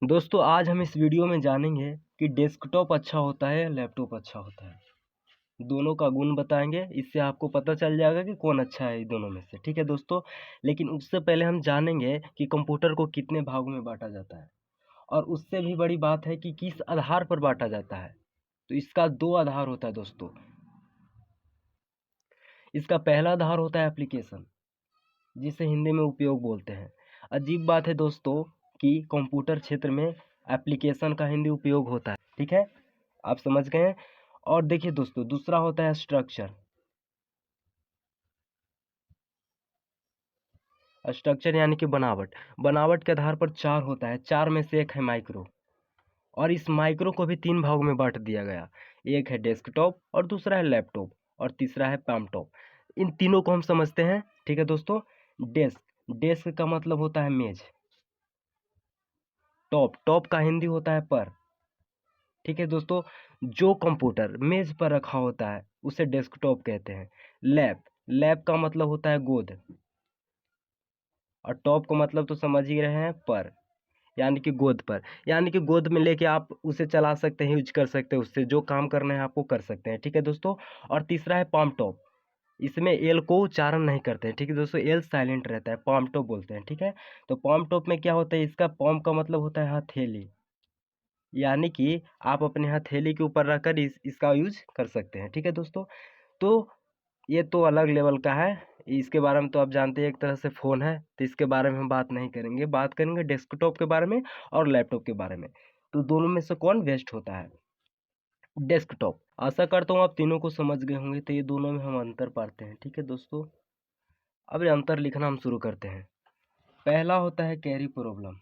दोस्तों आज हम इस वीडियो में जानेंगे कि डेस्कटॉप अच्छा होता है या लैपटॉप अच्छा होता है। दोनों का गुण बताएंगे, इससे आपको पता चल जाएगा कि कौन अच्छा है दोनों में से। ठीक है दोस्तों, लेकिन उससे पहले हम जानेंगे कि कंप्यूटर को कितने भागों में बांटा जाता है, और उससे भी बड़ी बात है कि किस आधार पर बांटा जाता है। तो इसका दो आधार होता है दोस्तों। इसका पहला आधार होता है एप्लीकेशन, जिसे हिंदी में उपयोग बोलते हैं। अजीब बात है दोस्तों कि कंप्यूटर क्षेत्र में एप्लीकेशन का हिंदी उपयोग होता है। ठीक है, आप समझ गए हैं। और देखिए दोस्तों, दूसरा होता है स्ट्रक्चर। स्ट्रक्चर यानी कि बनावट। बनावट के आधार पर चार होता है, चार में से एक है माइक्रो। और इस माइक्रो को भी तीन भागों में बांट दिया गया। एक है डेस्कटॉप, और दूसरा है लैपटॉप, और तीसरा है पैमटॉप। इन तीनों को हम समझते हैं। ठीक है दोस्तों, डेस्क, डेस्क का मतलब होता है मेज। टॉप, टॉप का हिंदी होता है पर। ठीक है दोस्तों, जो कंप्यूटर मेज पर रखा होता है उसे डेस्कटॉप कहते हैं। लैप, लैप का मतलब होता है गोद। और टॉप का मतलब तो समझ ही रहे हैं, पर, यानी कि गोद पर। यानी कि गोद में लेके आप उसे चला सकते हैं, यूज कर सकते हैं, उससे जो काम करना है आपको कर सकते हैं। ठीक है दोस्तों। और तीसरा है पाम टॉप। इसमें एल को उच्चारण नहीं करते हैं। ठीक है दोस्तों, एल साइलेंट रहता है, पाम टॉप बोलते हैं। ठीक है, तो पाम टॉप में क्या होता है, इसका पाम का मतलब होता है हथेली। यानी कि आप अपने हथेली के ऊपर रखकर इसका यूज कर सकते हैं। ठीक है दोस्तों, तो ये तो अलग लेवल का है। इसके बारे में तो आप जानते हैं, एक तरह से फ़ोन है, तो इसके बारे में हम बात नहीं करेंगे। बात करेंगे डेस्कटॉप के बारे में और लैपटॉप के बारे में। तो दोनों में से कौन बेस्ट होता है? डेस्कटॉप। आशा करता हूँ आप तीनों को समझ गए होंगे। तो ये दोनों में हम अंतर पाते हैं। ठीक है दोस्तों, अब ये अंतर लिखना हम शुरू करते हैं। पहला होता है कैरी प्रॉब्लम।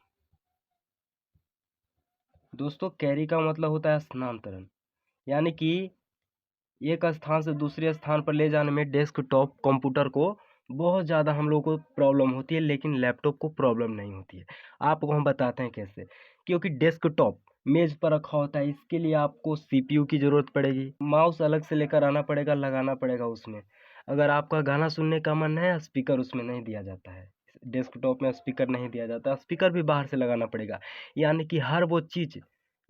दोस्तों कैरी का मतलब होता है स्थानांतरण, यानी कि एक स्थान से दूसरे स्थान पर ले जाने में डेस्कटॉप कंप्यूटर को बहुत ज़्यादा हम लोग को प्रॉब्लम होती है, लेकिन लैपटॉप को प्रॉब्लम नहीं होती है। आपको हम बताते हैं कैसे। क्योंकि डेस्कटॉप मेज पर रखा होता है, इसके लिए आपको सीपीयू की ज़रूरत पड़ेगी, माउस अलग से लेकर आना पड़ेगा, लगाना पड़ेगा उसमें। अगर आपका गाना सुनने का मन है, स्पीकर उसमें नहीं दिया जाता है। डेस्कटॉप में स्पीकर नहीं दिया जाता, स्पीकर भी बाहर से लगाना पड़ेगा। यानी कि हर वो चीज़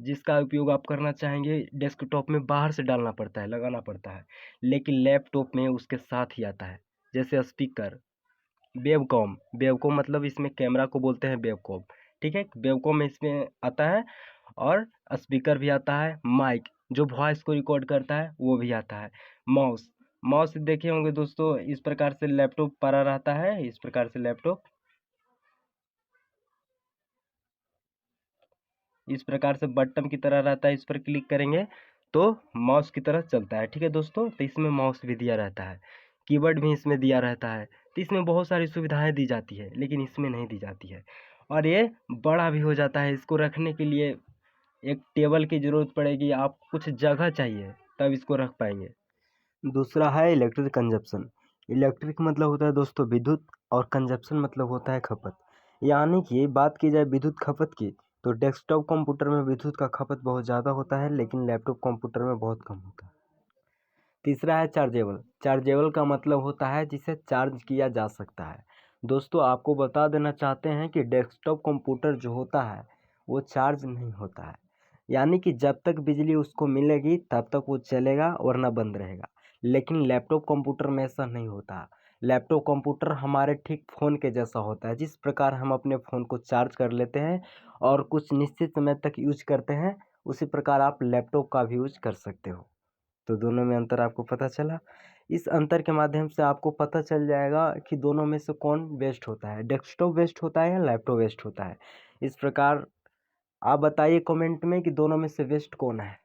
जिसका उपयोग आप करना चाहेंगे डेस्कटॉप में बाहर से डालना पड़ता है, लगाना पड़ता है। लेकिन लैपटॉप में उसके साथ ही आता है, जैसे स्पीकर, वेबकॉम। वेबकॉम मतलब इसमें कैमरा को बोलते हैं वेबकॉम। ठीक है, वेबकॉम इसमें आता है। और स्पीकर भी आता है, माइक जो वॉइस को रिकॉर्ड करता है वो भी आता है। माउस, माउस देखे होंगे दोस्तों, इस प्रकार से लैपटॉप पड़ा रहता है, इस प्रकार से लैपटॉप इस प्रकार से बटन की तरह रहता है। इस पर क्लिक करेंगे तो माउस की तरह चलता है। ठीक है दोस्तों, तो इसमें माउस भी दिया रहता है, कीबोर्ड भी इसमें दिया रहता है। तो इसमें बहुत सारी सुविधाएं दी जाती है, लेकिन इसमें नहीं दी जाती है। और ये बड़ा भी हो जाता है, इसको रखने के लिए एक टेबल की ज़रूरत पड़ेगी, आप कुछ जगह चाहिए तब इसको रख पाएंगे। दूसरा है इलेक्ट्रिक कंजप्शन। इलेक्ट्रिक मतलब होता है दोस्तों विद्युत, और कंजप्शन मतलब होता है खपत। यानी कि बात की जाए विद्युत खपत की, तो डेस्कटॉप कंप्यूटर में विद्युत का खपत बहुत ज़्यादा होता है, लेकिन लैपटॉप कंप्यूटर में बहुत कम होता है। तीसरा है चार्जेबल। चार्जेबल का मतलब होता है जिसे चार्ज किया जा सकता है। दोस्तों आपको बता देना चाहते हैं कि डेस्कटॉप कंप्यूटर जो होता है वो चार्ज नहीं होता है। यानी कि जब तक बिजली उसको मिलेगी तब तक वो चलेगा, वरना बंद रहेगा। लेकिन लैपटॉप कंप्यूटर में ऐसा नहीं होता। लैपटॉप कंप्यूटर हमारे ठीक फ़ोन के जैसा होता है। जिस प्रकार हम अपने फ़ोन को चार्ज कर लेते हैं और कुछ निश्चित समय तक यूज करते हैं, उसी प्रकार आप लैपटॉप का भी यूज कर सकते हो। तो दोनों में अंतर आपको पता चला। इस अंतर के माध्यम से आपको पता चल जाएगा कि दोनों में से कौन बेस्ट होता है, डेस्कटॉप बेस्ट होता है या लैपटॉप बेस्ट होता है। इस प्रकार आप बताइए कमेंट में कि दोनों में से बेस्ट कौन है।